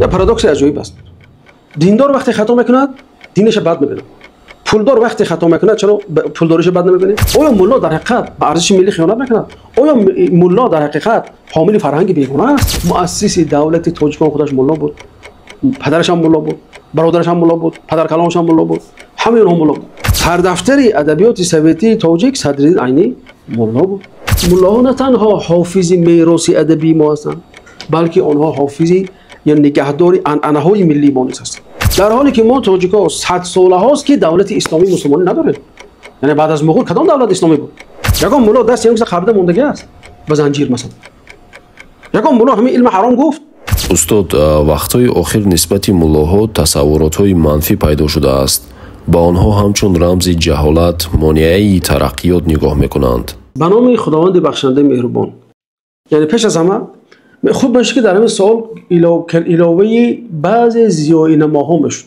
یا پارادوکس عجیب است. دیندار وقتی خطا میکند دینش بد میبینه. پولدار وقتی خطا میکنه چرا پولداریش بد نمیبینه؟ آیا مولا در حقیقت ارزش ملی خیانت میکنه؟ آیا مولا در حقیقت حامل فرهنگ بیگانه است؟ مؤسس دولت تاجیکستان خودش مولا بود. پدرش هم مولا بود، برادرش هم مولا بود، پدر کلامش هم مولا بود. همه اونها مولا بود. هر دفتر ادبیات سویتی تاجیک صدرالدین عینی مولا بود. مولاها نه تنها حافظ میراث ادبی ما هستند، بلکه آنها حافظ یا نگهداری عنعنه‌های ملی ما هستند. در حالی که ما تاجیک‌ها 100 ساله هاست که دولت اسلامی مسلمانی نداره. یعنی بعد از مغول کدام دولت اسلامی بود؟ یکم مولا دست یک خرده موندگی است به زنجیر مثلا. یکم مولا همین علم حرام گفت. استاد وقت‌های آخر نسبت مولاها تصورات‌های منفی پیدا شده است. با آنها همچون رمز جهالت مانعی ترقیات نگاه می‌کنند. به نام خداوند بخشنده مهربان. یعنی پیش از همه خوب باشه که در همین سال علاوه بعضی زیایی نماها میشد،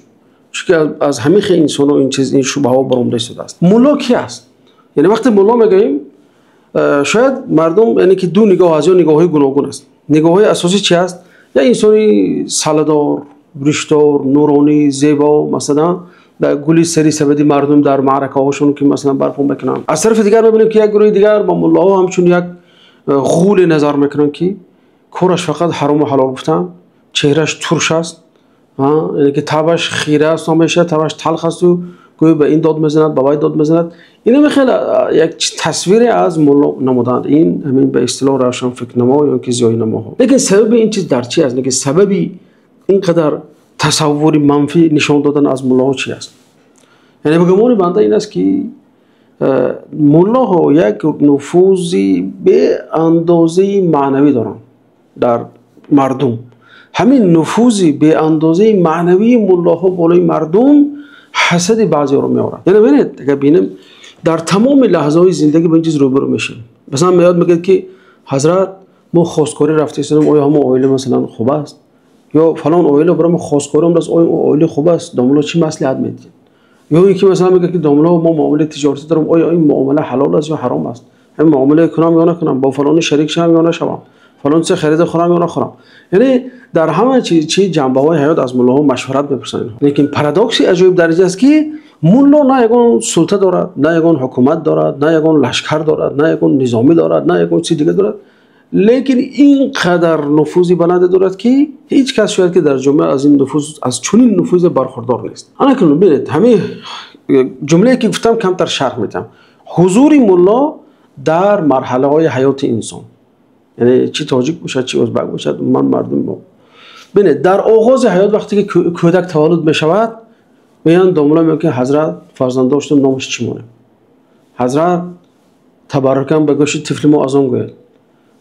چون از همه انسان و این شبهه ها برآمده شده است. مولا کی است؟ یعنی وقتی مولا میگیم شاید مردم یعنی که دو نگاه از یا نگاه‌های گوناگون است. نگاه‌های اساسی چی است؟ یا انسانی ساله‌دار، ریش‌دار، نورانی، زیبا، مثلا در گلی سری سبدی مردم در معرکه هاشون که مثلا برپا میکنن. از طرف دیگر میبینیم که یک گروه دیگر با مولاها همچون یک غول نظر میکنن که کارش فقط حرام و حلال گفتن، چهرش ترش است، یعنی که تبش خیره است، نمیشه تبش تلخ است و گویا به این داد میزند به وای داد میزند. اینا خیلی یک تصویری از مولا نمودند. این همین به اصطلاح روشن فکر نما یا که زیایی نماها. لیکن سبب این چیز در چی است؟ که سببی اینقدر تصوری منفی نشان دادن از مولاها چی است؟ یعنی بگمان بنده این است که مولاها یک نفوذی به اندازه معنوی دارند در مردم. همین نفوذی به اندازه معنوی مولاها بالای مردم حسد بعضی رو میآورد. یعنی ببینید اگر ببینیم در تمام لحظه های زندگی با این چیز روبرو میشیم. مثلا میاد میگه که حضرت ما خواستگاری رفته استادم آیا همون اویل مثلا خوب است یا فلان اویل برام خواستگارم راست آیا اویل خوب است، داملا چی مصلحت میدید؟ یا اینکه مثلا میگه که داملا ما معامله تجارتی دارم آیا این معامله حلال است یا حرام است؟ همین معامله کنم یا نکنم، با فلان شریک شوم یا نشوم، فلان چه خرید خورم یا نخورم. یعنی در همه چی جنبه‌های حیات از مولاها مشورت بپرسن. لیکن پارادوکسی عجیب درجه است که مولا نه یگان سلطه دارد، نه یگان حکومت دارد، نه یگان لشکر دارد، نه یگان نظامی دارد، نه یگان چیز دیگه دارد، لیکن اینقدر نفوذی بلند دارد که هیچ کس شاید که در جامعه از این نفوذ از چنین نفوذ برخوردار نیست. انا که ببینید همین جمله‌ای که گفتم کمتر شرح میدم. حضور مولا در مرحله‌های حیات انسان، یعنی چی تاجیک باشد چی ازبک باشد من مردم با ببینید در آغاز حیات وقتی که کودک تولد میشود میان داملا میگه که حضرت فرزند داشتم نامش چی مونه، حضرت تبرکم به گوش طفل ما اذان گوید،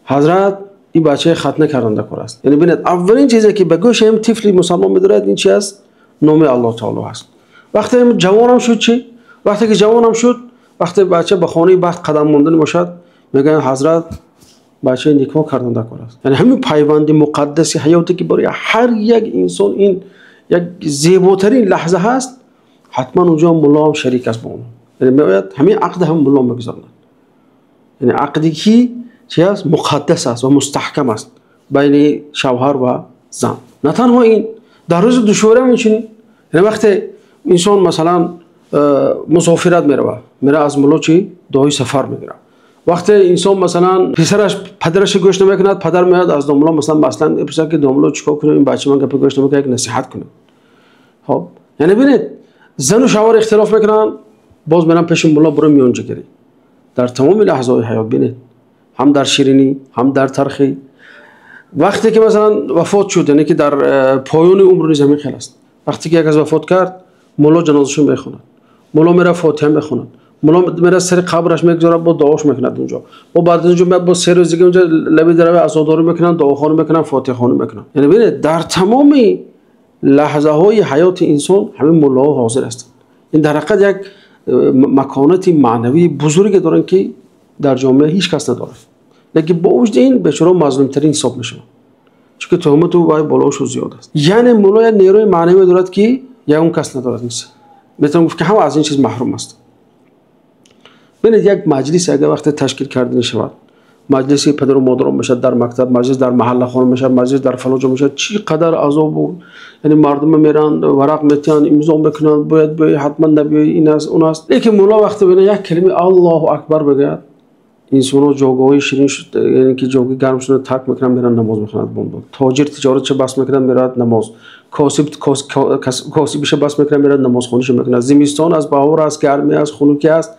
حضرت این بچه ختنه کرنده کار است. یعنی ببینید اولین چیزی که به گوش هم طفل مسلمان میدارد این چی است؟ نام الله تعالی است. وقتی هم جوانم شد چی؟ وقتی که جوانم شد وقتی بچه به خانه بخت قدم ماندن باشد میگن حضرت بچه نیکو کردنده کار است. یعنی همین پیوند مقدس حیاتی که برای هر یک انسان این یک زیباترین لحظه هست، حتما اونجا مولا هم شریک است با اون. یعنی میگوید همین عقد هم مولا میگذارند. یعنی عقدی که چی است؟ مقدس است و مستحکم است بین شوهر و زن. نه تنها این در روز دشواری هم میچینی. یعنی وقتی انسان مثلا مسافرت میره از مولا چی دعای سفر میگیره. وقتی انسان مثلا پسرش پدرش گوش نمیکند پدر میاد از داملا مثلا بپرسه که داملا چیکار کنه این بچه من گپ گوش نمیکنه یک نصیحت کنه. خب یعنی ببینید زن و شوهر اختلاف میکنن باز میرن پیش مولا برو میانجه گیری. در تمام لحظه های حیات ببینید هم در شیرینی هم در تلخی. وقتی که مثلا وفات شد یعنی که در پایان عمر زمین خیلی است، وقتی که یک از وفات کرد مولا جنازه‌شو میخوند، مولا میره فاتحه میخوند، مولا میره سر قبرش میگذاره با دعاش میکند اونجا، و بعد اونجا میاد با سر روز دیگه اونجا لبی دره عزاداری میکنن، دعاخوانی میکنن، فاتحه خوانی میکنن. یعنی ببینید در تمام لحظه های حیات انسان همین مولا حاضر هستند. این در حقیقت یک مکانت معنوی بزرگی دارن که در جامعه هیچ کس نداره. لیکن با وجود این بیچاره مظلوم ترین حساب میشن، چون تهمت و وای بالاش زیاد است. یعنی مولا یک نیروی معنوی دارد که یا اون کس ندارد نیست. میتونم گفت که هم از این چیز محروم است. ببینید یک مجلس اگر وقت تشکیل کردن شود مجلس پدر و مادرم میشد در مکتب، مجلس در محله خانم میشد، مجلس در فلان جا میشد. چی قدر عذاب بود. یعنی مردم میرن ورق میتن امضا میکنن، باید بیای حتما نبیای، این است اون است. لیکن مولا وقتی ببینه یک کلمه الله اکبر بگه، انسان‌ها جاگاهی شیرین شد، یعنی که جاگاه گرم شده ترک میکنن میرن نماز میخونند. بند تاجر تجارت چه بس میکنن میرن نماز، کاسبش بس میکنن میرن نماز خونیش میکنن. زمستان از بهار از گرمی از خنکی است،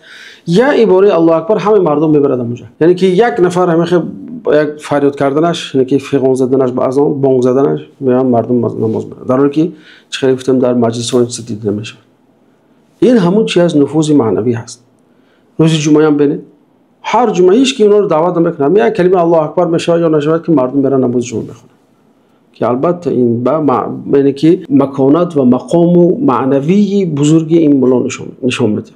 یا عباره الله اکبر همه مردم میبرند اونجا. یعنی که یک نفر همه یک فریاد کردنش، یعنی که فیقان زدنش با اذان بانگ زدنش میان مردم نماز میرن، در حالی که چه گفتم در مجلس ها چیزی دیده نمیشه. این همون چیز از نفوذ معنوی هست. روز جمعه هم ببینید هر جمعه ایش که اونا رو دعوت نمیکنه، یک کلمه الله اکبر میشه یا نشود که مردم برن نماز جمعه بخونن. که البته این یعنی که مکانت و مقام و معنوی بزرگی این مولا نشون میده.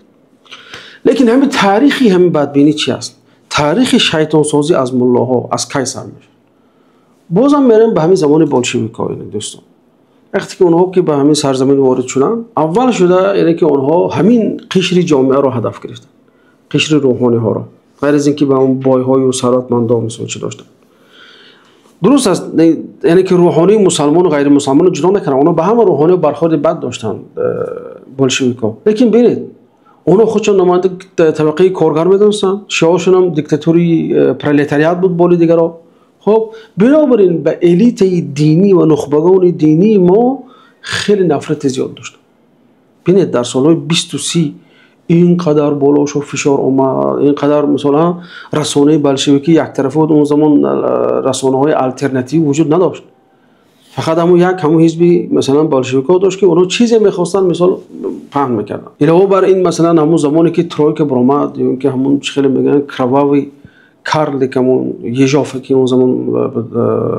لیکن همین تاریخی همین بدبینی چی است؟ تاریخ شیطان سازی از ملاها از کی سر میشه؟ بازم میرم به همین زمان بولشویک‌ها. دوستان وقتی که اونها که به همین سرزمین وارد شدن، اول شده یعنی که اونها همین قشر جامعه رو هدف گرفتن، قشر روحانی ها رو، غیر از اینکه به اون بایهای و ثروتمندان مثلا چی داشتن. درست است، یعنی که روحانی مسلمان و غیر مسلمان رو جدا نکنن، اونا به همه روحانی برخورد بد داشتن بولشویک‌ها. لیکن ببینید اونا خودشون نماینده طبقه کارگر میدونستن، شیعه‌شون هم دیکتاتوری پرولتاریات بود بالی دیگرها. خب بنابراین به الیت دینی و نخبگان دینی ما خیلی نفرت زیاد داشتن. ببینید در سالهای 20 و 30 اینقدر بالا شد، فشار اومد، اینقدر مثلا رسانه بلشویکی یک طرفه بود. اون زمان رسانه‌های الटरनेटिव وجود نداشت، فقط همون حزبی مثلا بلشویک‌ها داشت که اونا چیزی می‌خواستن مثلا پهن می‌کردن. علاوه بر این مثلا همون زمانی که ترویکا برآمد، یا که همون خیلی میگن کراوی کارل که همون یژاف که اون زمان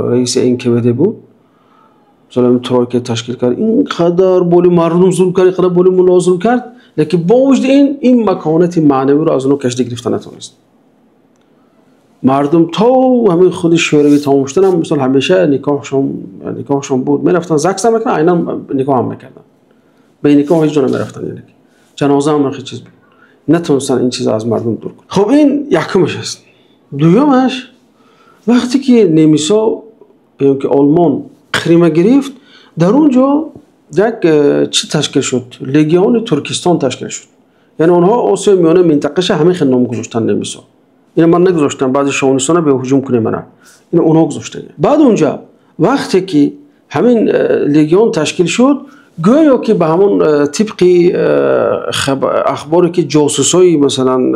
رئیس NKVD بود، مثلا ترویکا تشکیل کرد، اینقدر بالی مردم ظلم کرد، اینقدر بالی ملا ظلم کرد، لیکن با وجود این مکانت معنوی رو از اونها کشته گرفتن نتونست. مردم تا همین خود شوروی تمام شدن هم مثلا همیشه نکاحشون بود، میرفتن زکس هم میکردن، اینا نکاح هم میکردن، به نکاح هیچ جا نمیرفتن، یعنی جنازه هم خیلی چیز بود، نتونستن این چیز از مردم دور کنن. خب این یکمش است. دومش وقتی که نیمیسا بیان که آلمان کریم گرفت، در اونجا یک چی تشکیل شد؟ لگیون ترکستان تشکیل شد. یعنی اونها آسیا میانه منطقهش همه خیلی نام گذاشتن نیمیسا. این من نگذاشتم بعضی شاهنشاهان به هجوم کنه منه، این اونها گذاشتن. بعد اونجا وقتی که همین لگیون تشکیل شد، گویا که به همون طبق اخباری که جاسوسای مثلا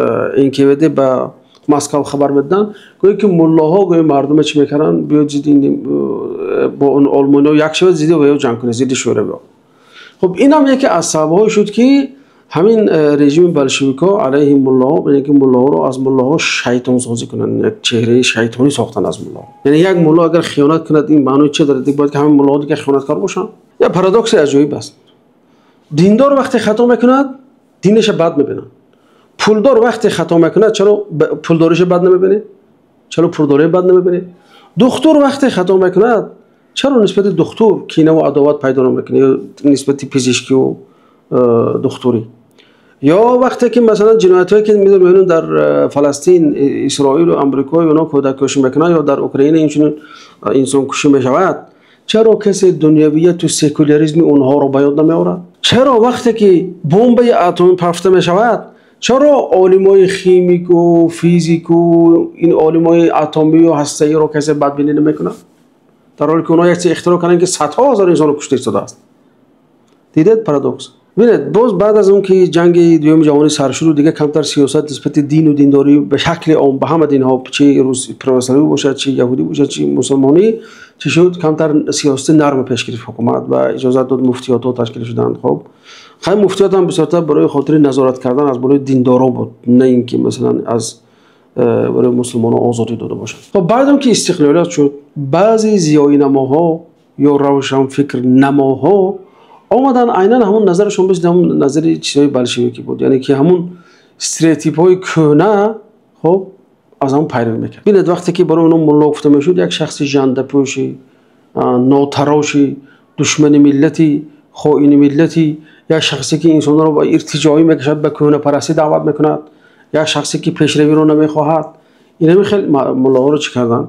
NKVD به مسکو خبر میدن، گویا که ملاها گویا مردم چی میکردن، بیاد زیدین با اون آلمانیا یک شب زیده و جنگ کنه زید شوروی. خب این هم یکی از سبب‌های شد که همین رژیم بلشویک‌ها علیه ملاها، یعنی که ملاها رو از ملاها شیطان سازی کنن، یک چهره شیطانی ساختن از ملاها. یعنی یک ملا اگر خیانت کند این معنی چه داره؟ دیگه باید که همین ملاها دیگه خیانتکار باشن. یا پارادوکس عجیب است. دیندار وقتی خطا میکند دینش بد میبینن. پولدار وقتی خطا میکند چرا پولداریش بد نمیبینه؟ چرا پولداری بد نمیبینه؟ دکتر وقتی خطا میکند چرا نسبت دکتر کینه و عداوت پیدا نمیکنه نسبت پزشکی و دکتری؟ یا وقتی که مثلا جنایتایی که میدونن در فلسطین، اسرائیل و آمریکا اونا کودک کشی میکنن، یا در اوکراین اینچنین انسان کشی میشود، چرا کسی دنیویت و سکولاریسم اونها رو به یاد نمیآورد؟ چرا وقتی که بمب اتمی پخته میشود چرا علمای شیمیک و فیزیک و این علمای اتمی و هسته‌ای رو کسی بدبینی نمیکنه؟ در حالی که اونها یک چیز اختراع کردن که صدها هزار انسان رو کشته شده است. دیدید پارادوکس؟ ببینید باز بعد از اون که جنگ دوم جهانی سر شد، دیگه کمتر سیاست نسبت دین و دینداری به شکل عام به همه دین‌ها، چه روس پروتستانی باشد، چه یهودی باشد، چه مسلمانی، چه شد کمتر سیاست نرم پیش گرفت حکومت و اجازه داد مفتیات ها تشکیل شدند. خب خیلی مفتیات هم بسیار برای خاطر نظارت کردن از بالای دیندارا بود، نه اینکه مثلا از برای مسلمانان آزادی داده باشند. خب بعدم که استقلالیت شد، بعضی زیایی نماها یا روشن فکر نماها آمدن عیناً همون نظرشون بشه همون نظر چیزای بلشویکی بود، یعنی که همون استریوتیپ‌های کهنه خب از همون پیروی میکرد. ببینید وقتی که برای اونم ملا گفته میشد یک شخص ژنده‌پوشی، ناتراشی، دشمن ملتی، خائن ملتی، یا شخصی که انسان رو با ارتجاعی میکشد به کهنه پرستی دعوت میکند، یا شخصی که پیشروی رو نمیخواهد، این همین خیلی ملاها رو چی کردن؟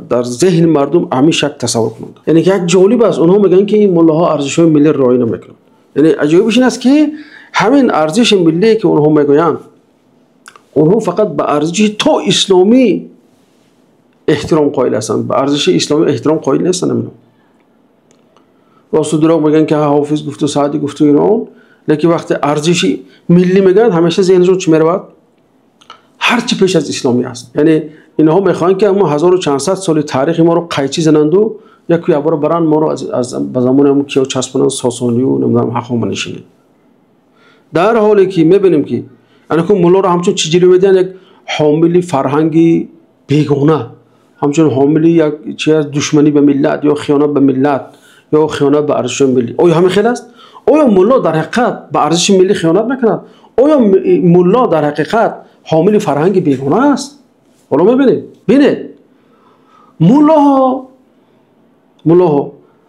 در ذهن مردم همین شک تصور کنند. یعنی که یک جالب است اونها میگن که این ملاها ارزش‌های ملی رعایت نمیکنند. یعنی عجیبش این است که همین ارزش ملی که اونها میگویند اونها فقط به ارزش تو اسلامی احترام قائل هستند، به ارزش اسلامی احترام قائل نیستند. راست و دروغ میگن که حافظ گفت و سعدی گفت و اینا، لیکن وقتی ارزش ملی میگن همیشه ذهنشون چی میره؟ هر چی پیش از اسلامی است. یعنی اینها میخوان که ما 1400 سال تاریخ ما رو قیچی زنند و یکی بار بران ما رو از به زمان همون کیو چسبونن ساسانی و نمیدونم هخامنشی. در حالی که میبینیم که انکو مولا رو همچون چجوری میدن یک حاملی فرهنگی بیگانه، همچون حاملی یک چیز دشمنی به ملت یا خیانت به ملت یا خیانت به ارزش ملی. آیا همین خیلی است؟ آیا مولا در حقیقت به ارزش ملی خیانت نکند؟ آیا مولا در حقیقت حامل فرهنگ بیگانه است؟ حالا ببینید مولا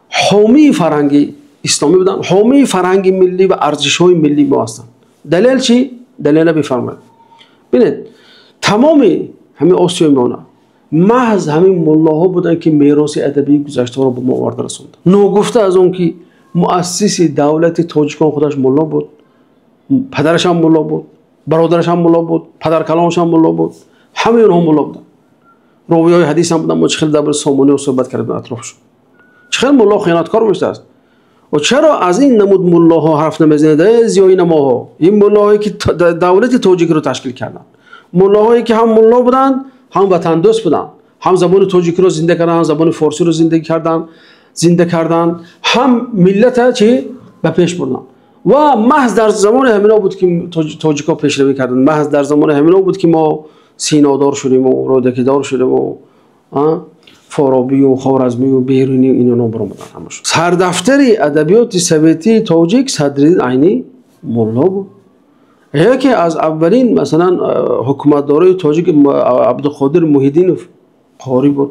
حامی فرهنگ اسلامی بودن، حامی فرهنگ ملی و ارزش‌های ملی ما هستند. دلیل چی؟ دلیل بفرمایید. ببینید تمام همین آسیای میانه محض همین ملاها بودن که میراث ادبی گذشته رو به ما آورده رسوند. ناگفته از اون که مؤسس دولت تاجیکان خودش ملا بود، پدرش هم ملا بود، برادرش هم ملا بود، پدر کلامش هم ملا بود، همه اونها ملا بودن. راویای حدیث هم بودن. ما چه خیلی در سامانی و صحبت کردیم اطرافشون. چه خیلی ملا خیانتکار میشده است. و چرا از این نمود ملاها حرف نمیزنید؟ زیای نماها، این ملاهایی که دولت تاجیک رو تشکیل کردن، ملاهایی که هم ملا بودن هم وطن دوست بودن، هم زبان تاجیک رو زنده کردن، هم زبان فارسی رو زنده کردن، هم ملت چی به پیش بردن. و محض در زمان همینا بود که تاجیکا پیشروی کردن. محض در زمان همینا بود که ما سینادار شدیم و رودکیدار شدیم و فارابی و خوارزمی و بیرونی اینا برآمدن. همش سردفتر ادبیات سویتی تاجیک صدرالدین عینی ملا بود. یکی از اولین مثلا حکومتدارای تاجیک عبدالقادر محیدینوف قاری بود.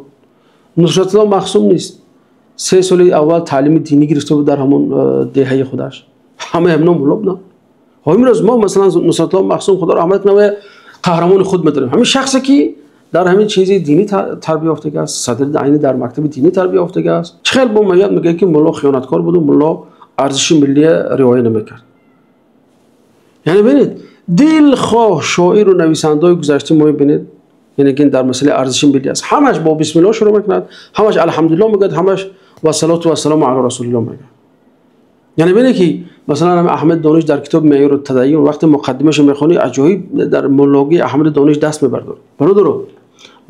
نصرت الله مخصوم نیست. 3 سال اول تعلیم دینی گرفته بود در همون دهه خودش. همه ملا بودن. امروز ما مثلا نصرت الله مخصوم خدا رحمت کنه قهرمان خود میدونیم. همین شخصی که در همین چیزی دینی تربیت یافته است، صدرالدین عینی در مکتب دینی تربیت یافته است. خیلی با میاد میگه که ملا خیانتکار بود و ملا ارزش ملی رعایت نمیکرد. یعنی ببینید دلخواه شاعر و نویسنده‌های گذشته ما ببینید، یعنی که در مسئله ارزش ملی است، همش با بسم الله شروع میکنند، همش الحمدلله میگه، همش و صلوات و سلام علی رسول الله میگه. یعنی ببینید که مثلا احمد دانش در کتاب معیار التدین وقتی مقدمه‌اش میخونی عجایب در مولوی احمد دانش دست میبرد. برادر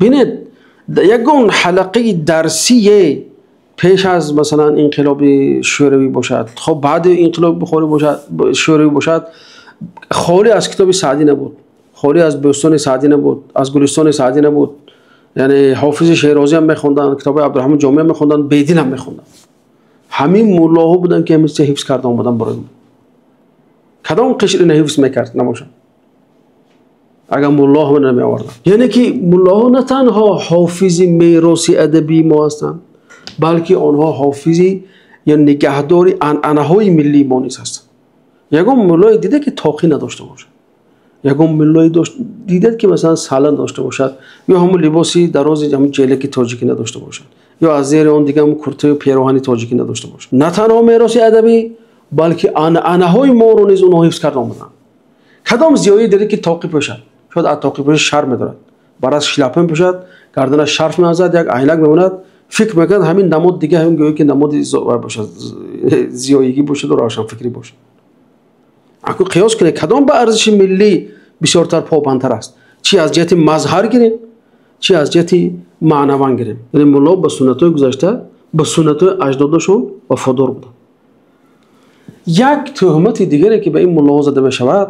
ببینید یگون حلقه درسی پیش از مثلا انقلاب شوروی باشد، خب بعد انقلاب شوروی باشد خالی از کتاب سعدی نبود، خالی از بستان سعدی نبود، از گلستان سعدی نبود. یعنی حافظ شیرازی هم میخوندن، کتاب عبدالرحمن جامی هم میخوندن، بیدین هم میخوندن. همین ملاها بودن که همیشه حفظ کرده اومدن برای ما. کدام قشر این حفظ میکرد نماشن اگر ملا هم نمی آوردن. یعنی که ملاها نه تنها حافظ میراث ادبی ما هستند، بلکه آنها حافظی یا نگهداری عنعنه‌های ملی ما نیز هستند. یگان ملای دیده که تاقی نداشته باشد، یگان ملای دیده که مثلا سالن داشته باشد، یا همون لباسی دراز همون جلک تاجیکی نداشته باشد، یا از زیر اون دیگه هم کرته و پیراهن تاجیکی نداشته باشد. نه تنها میراث ادبی بلکه عنعنه‌های ما رو نیز اونها حفظ کرده آمدن. کدام زیایی دیده که تاقی پوشد، شاید از تاقی پوشش شرم دارد، برای شلپه پوشد، گردنش شرف می‌زند، یک عینک می‌ماند، فکر می‌کند همین نماد دیگه همین گویی که نماد باشد، زیاییگی باشد و روشن فکری باشد. اگه قیاس کنه کدام به ارزش ملی بسیارتر پابندتر است، چی از جهت مظهر گیریم، چی از جهت معنوان گیریم. یعنی ملا به سنت‌های گذشته، به سنت‌های اجدادشون وفادار بودن. یک تهمت دیگری که به این ملا زده می‌شود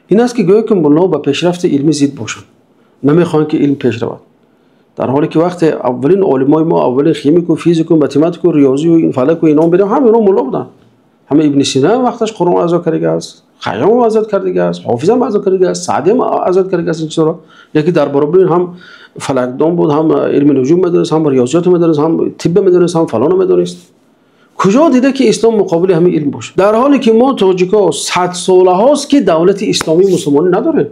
این است که گویی که ملا به پیشرفت علمی ضد باشند، نمی‌خواهند که علم پیش رود. در حالی که وقت اولین علمای ما، اولین شیمیک و فیزیک و متماتیک و ریاضی و فلک و اینا بودن، همه اینا ملا بودن. همه ابن سینا وقتش قرآن آزاد کرده است، خیام آزاد کرده است، حافظ هم آزاد کرده است، سعدی هم آزاد کرده است. این چرا؟ یکی در برابر هم فلکدان بود، هم علم نجوم می‌دونست، هم ریاضیات می‌دونست، هم طب می‌دونست، هم فلان می‌دونست. کجا دیده که اسلام مقابل همین علم باشه؟ در حالی که ما تاجیکا 100 ساله هاست که دولت اسلامی مسلمانی نداره.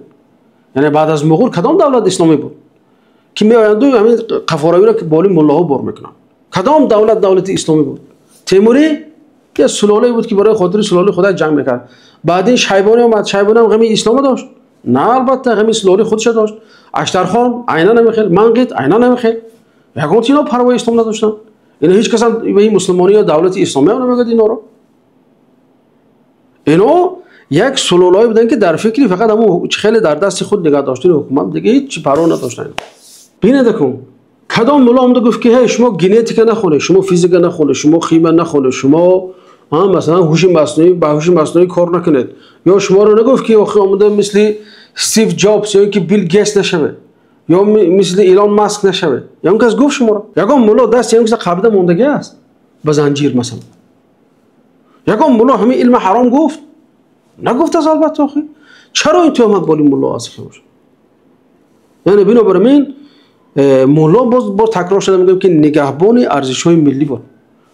یعنی بعد از مغول کدام دولت اسلامی بود؟ که میآیند و همین قفاروی را که بالی ملاها بر میکنن. کدام دولت اسلامی بود؟ تیموری که سلاله بود که برای خاطر سلاله خودش جنگ میکرد. بعد این شیبانی اومد، شیبانی هم غمی اسلام داشت؟ نه البته غمی سلاله خودش داشت. اشترخان عینا نمیخیل، منقیت عینا نمیخیل. یکم اینا پروای اسلام نداشتن. اینا هیچ کس به این مسلمانی یا دولت اسلامی هم نمیگه اینا رو. اینا یک سلوله‌ای بودن که در فکری فقط همون خیلی در دست خود نگاه داشتن حکومت دیگه هیچ پروا نداشتن. ببینید کدوم مولا هم گفت که هی شما ژنتیک نخونه، شما فیزیک نخونه، شما شیمی نخونه، شما مثلا هوش مصنوعی کار نکنید، یا شما رو نگفت که آمده مثل استیو جابز یا که بیل گیتس نشوه یا مثل ایلان ماسک نشوه. یا اون کس گفت شما رو یکم مولا دست یکم قبضه موندگی است به زنجیر مثلا. یکم مولا همین علم حرام گفت نگفت از البته آخه چرا این تهمت بالی مولا است خیلی. یعنی بنابراین مولا باز تکرار شده میگم که نگهبان ارزش‌های ملی بود،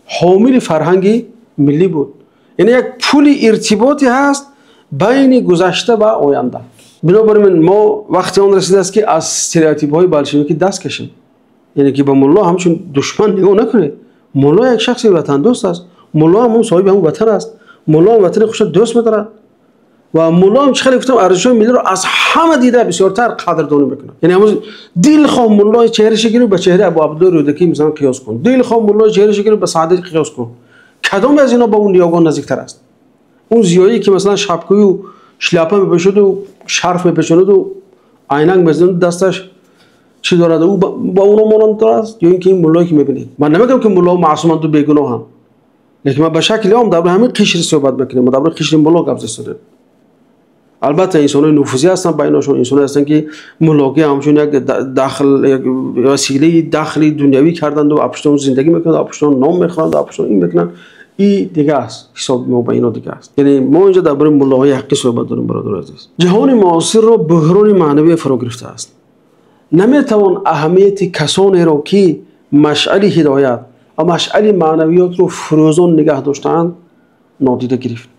حامل فرهنگ ملی بود. یعنی یک پول ارتباطی هست بین گذشته و آینده. بنابراین ما وقتی آن رسیده است که از استریوتیپ‌های بلشویکی دست کشیم. یعنی که به مولا همچون دشمن نگاه نکنید. مولا یک شخص وطن دوست است. مولا هم صاحب همون وطن است. مولا هم وطن خودش دوست می‌دارد. و مولا هم خیلی گفتم ارزش‌های ملی رو از همه دیده بسیارتر قدردانی میکنه. یعنی همون دل خواه مولا چهره شگیری به چهره ابو عبدالله رودکی مثلا قیاس کن، دل خواه مولا چهره شگیری به سعادت قیاس کن. کدام از اینا با اون نیاگان نزدیکتر است؟ اون زیایی که مثلا شبکوی و شلاپه میپوشد و شرف میپوشد و عینک میزنه دستش چی دارد او با اون مانند است یا اینکه این مولایی که میبینید؟ من نمیگم که مولا معصومند و بیگناهند، لیکن من به شکلی هم در همین قشر صحبت میکنم، در قشر مولا قبض شده. البته انسان‌های نفوذی هستن، بیناشون انسان‌هایی هستن که ملاقات همچون یک وسیله دخلی دنیوی کردند و اپشتون زندگی میکنند، اپشتون نام میخوانند، اپشتون این میکنند. این دیگه است، حساب ما با اینا دیگه است. یعنی ما اینجا درباره ملاهای حقی صحبت داریم برادر عزیز. جهان معاصر را بحران معنوی فرا گرفته است. نمیتوان اهمیت کسانی را که مشعل هدایت و مشعل معنویات رو فروزان نگه داشتند نادیده گرفت.